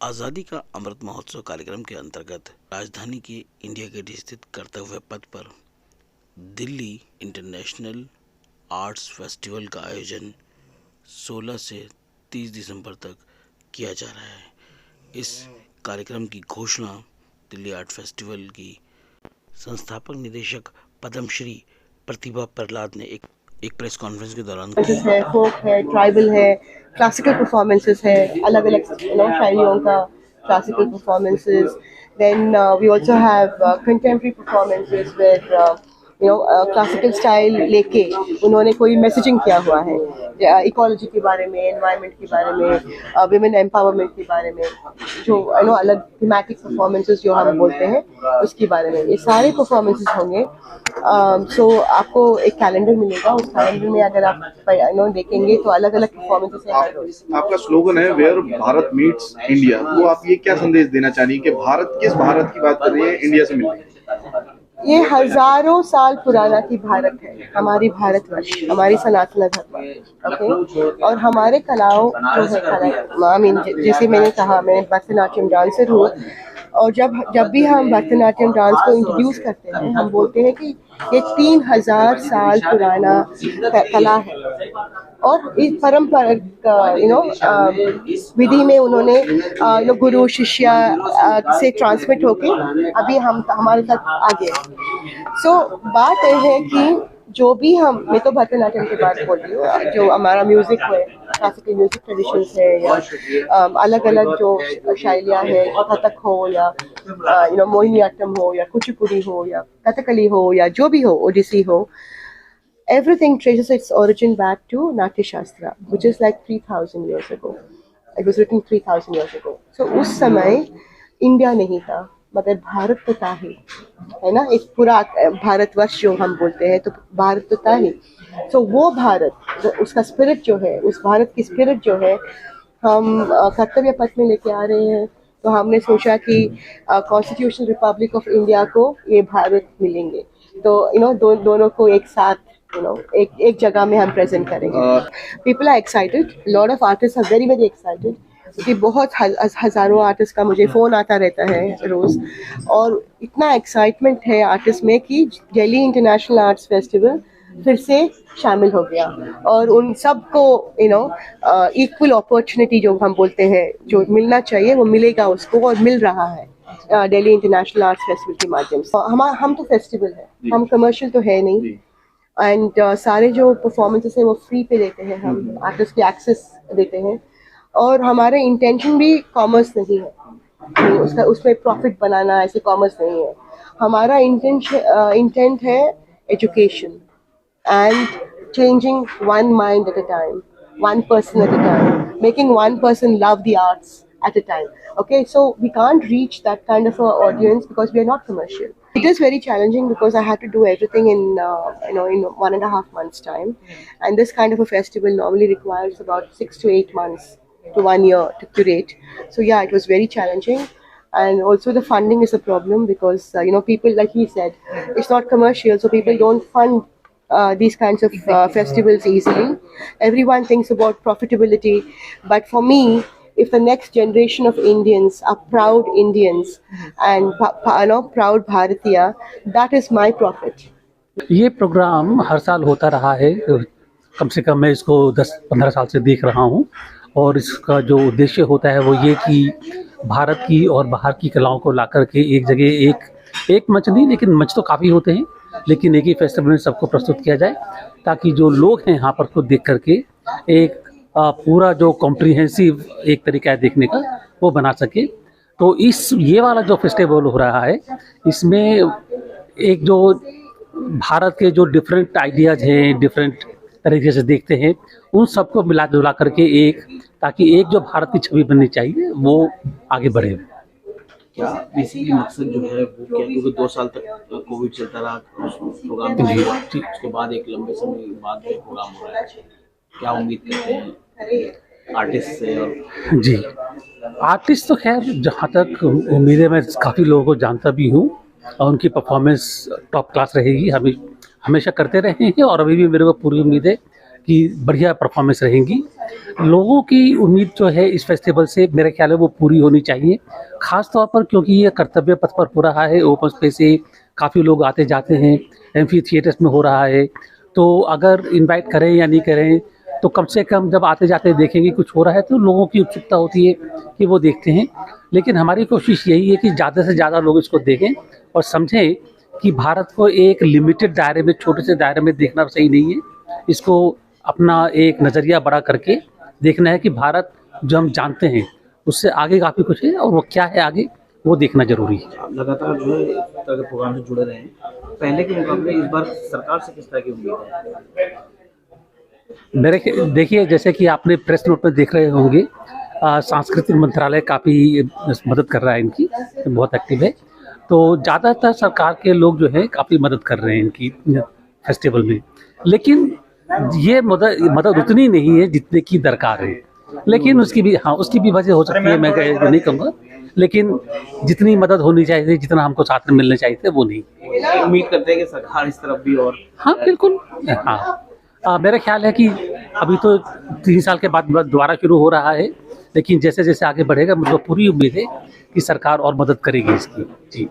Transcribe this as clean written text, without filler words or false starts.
आज़ादी का अमृत महोत्सव कार्यक्रम के अंतर्गत राजधानी के इंडिया गेट स्थित कर्तव्य पथ पर दिल्ली इंटरनेशनल आर्ट्स फेस्टिवल का आयोजन 16 से 30 दिसंबर तक किया जा रहा है। इस कार्यक्रम की घोषणा दिल्ली आर्ट फेस्टिवल की संस्थापक निदेशक पद्मश्री प्रतिभा प्रहलाद ने एक प्रेस कॉन्फ्रेंस के दौरान की। है, फोक है, ट्राइबल है, क्लासिकल परफॉर्मेंसेस है, अलग अलग शैलियों का classical performances. Then we also have contemporary performances where classical style लेके उन्होंने कोई मैसेजिंग किया हुआ है इकोलॉजी के बारे में, एनवायरनमेंट के बारे में, विमेन एम्पावरमेंट के बारे में, जो अलग थीमेटिक परफॉर्मेंसेस जो हम बोलते हैं उसके बारे में. ये सारे परफॉर्मेंसेस होंगे. सो आपको एक कैलेंडर मिलेगा. उस कैलेंडर में अगर आप देखेंगे तो अलग अलग परफॉर्मेंसेस हैं हर रोज. आपका स्लोगन है वेयर भारत मीट्स इंडिया, तो आप ये क्या संदेश देना चाह रही हैं कि भारत किस भारत की बात कर रही है इंडिया से मिलकर? ये हजारों साल पुराना की भारत है, हमारी भारतवर्ष, हमारी सनातन धर्म. ओके. और हमारे कलाओं जो है कला, जैसे मैंने कहा, मैं भरतनाट्यम डांसर हूँ. और जब भी हम भरतनाट्यम डांस को इंट्रोड्यूस करते हैं, हम बोलते हैं कि ये 3000 साल पुराना कला है. और इस परंपरा विधि में उन्होंने गुरु शिष्य से ट्रांसमिट होके अभी हम हमारे साथ आगे. सो बात यह है कि जो भी मैं तो भरतनाट्यम की बात बोल रही हूँ, जो हमारा म्यूजिक है, क्लासिकल म्यूजिक ट्रेडिशंस है, या अलग अलग जो शैलियाँ है, कथक हो या मोहिनीअट्टम हो या कुचिपुड़ी हो या कथकली हो या जो भी हो, ओडिसी हो, everything traces its origin back to Natya Shastra, which is like 3000 years ago. It was written 3000 years ago. So उस समय इंडिया नहीं था, मगर भारत तो था ही, है ना. एक पूरा भारतवर्ष जो हम बोलते हैं, तो भारत तो था ही. तो वो भारत, उसका स्पिरिट जो है, उस भारत की स्पिरिट जो है, हम कर्तव्य पथ में लेके आ रहे हैं. तो हमने सोचा कि कॉन्स्टिट्यूशनल रिपब्लिक ऑफ इंडिया को ये भारत मिलेंगे, तो दोनों को एक साथ एक जगह में हम प्रेजेंट करेंगे. People are excited, lot of artist are very very excited, क्योंकि बहुत हज़ारों आर्टिस्ट का मुझे फ़ोन आता रहता है रोज़. और इतना एक्साइटमेंट है आर्टिस्ट में कि दिल्ली इंटरनेशनल आर्ट्स फेस्टिवल फिर से शामिल हो गया. और उन सबको इक्वल अपॉर्चुनिटी जो हम बोलते हैं, जो मिलना चाहिए वो मिलेगा उसको, और मिल रहा है दिल्ली इंटरनेशनल आर्ट्स फेस्टिवल के माध्यम से. हम तो फेस्टिवल है, हम कमर्शियल तो है नहीं. एंड सारे जो परफॉर्मेंसेस हैं वो फ्री पे देते हैं, हम आर्टिस्ट के एक्सेस देते हैं. और हमारा इंटेंशन भी कॉमर्स नहीं है, उसमें प्रॉफिट बनाना, ऐसे कॉमर्स नहीं है. हमारा इंटेंट है education and changing one mind at a time, one person at a time, making one person love the arts at a time. Okay, so we can't reach that kind of a audience because we are not commercial. It is very challenging because I had to do everything in in 1.5 months time, and this kind of a festival normally requires about 6 to 8 months to 1 year to curate. So yeah, it was very challenging. And also the funding is a problem because people, like he said, it's not commercial, so people don't fund these kinds of festivals easily. Everyone thinks about profitability, but for me, if the next generation of Indians are proud Indians and proud Bharatiya, that is my profit. ये programme हर साल होता रहा है, कम से कम मैं इसको 10-15 साल से देख रहा हूँ. और इसका जो उद्देश्य होता है वो ये कि भारत की और बाहर की कलाओं को ला करके एक जगह, एक मंच नहीं, लेकिन मंच तो काफ़ी होते हैं, लेकिन एक ही फेस्टिवल में सबको प्रस्तुत किया जाए, ताकि जो लोग हैं यहाँ पर खुद देख करके एक पूरा जो कॉम्प्रिहेंसिव एक तरीका है देखने का वो बना सके. तो ये वाला जो फेस्टिवल हो रहा है, इसमें एक जो भारत के जो डिफरेंट आइडियाज़ हैं, डिफरेंट तरीके से देखते हैं, उन सबको मिला जुला करके ताकि एक जो भारत की छवि बननी चाहिए वो आगे बढ़े. क्या बेसिकली मकसद जो है वो क्या, क्योंकि 2 साल तक कोविड चलता रहा, प्रोग्राम भी हुआ, उसके बाद एक लंबे समय बाद प्रोग्राम हो रहा है, क्या उम्मीद करते हैं आर्टिस्ट से? और जी, आर्टिस्ट तो खैर जहाँ तक उम्मीद है, मैं काफ़ी लोगों को जानता भी हूँ और उनकी परफॉर्मेंस टॉप क्लास रहेगी, हमेशा करते रहे हैं. और अभी भी मेरे को पूरी उम्मीद है कि बढ़िया परफॉर्मेंस रहेंगी। लोगों की उम्मीद जो है इस फेस्टिवल से मेरे ख्याल है वो पूरी होनी चाहिए, ख़ास तौर पर क्योंकि ये कर्तव्य पथ पर हो रहा है, ओपन स्पेस से काफ़ी लोग आते जाते हैं, एम्फी थिएटर्स में हो रहा है, तो अगर इनवाइट करें या नहीं करें तो कम से कम जब आते जाते देखेंगे कुछ हो रहा है तो लोगों की उत्सुकता होती है कि वो देखते हैं। लेकिन हमारी कोशिश यही है कि ज़्यादा से ज़्यादा लोग इसको देखें और समझें कि भारत को एक लिमिटेड दायरे में, छोटे से दायरे में देखना सही नहीं है। इसको अपना एक नज़रिया बड़ा करके देखना है कि भारत जो हम जानते हैं उससे आगे काफ़ी कुछ है और वो क्या है आगे वो देखना ज़रूरी है। आप लगातार जो है इस तरह के प्रोग्राम से जुड़े रहे हैं, पहले के मुकाबले इस बार सरकार से किस तरह की उम्मीद है? देखिए, जैसे कि आपने प्रेस नोट में देख रहे होंगे, सांस्कृतिक मंत्रालय काफ़ी मदद कर रहा है इनकी, बहुत एक्टिव है। तो ज़्यादातर सरकार के लोग जो है काफ़ी मदद कर रहे हैं इनकी फेस्टिवल में, लेकिन ये मदद उतनी नहीं है जितने की दरकार है। लेकिन उसकी भी वजह हो सकती है, मैं नहीं कहूँगा, लेकिन जितनी मदद होनी चाहिए, जितना हमको साथ में मिलने चाहिए थे वो नहीं। उम्मीद करते हैं कि सरकार इस तरफ भी और हाँ बिल्कुल, हाँ मेरा ख्याल है कि अभी तो 3 साल के बाद दोबारा शुरू हो रहा है, लेकिन जैसे जैसे आगे बढ़ेगा मुझको पूरी उम्मीद है कि सरकार और मदद करेगी इसकी। जी।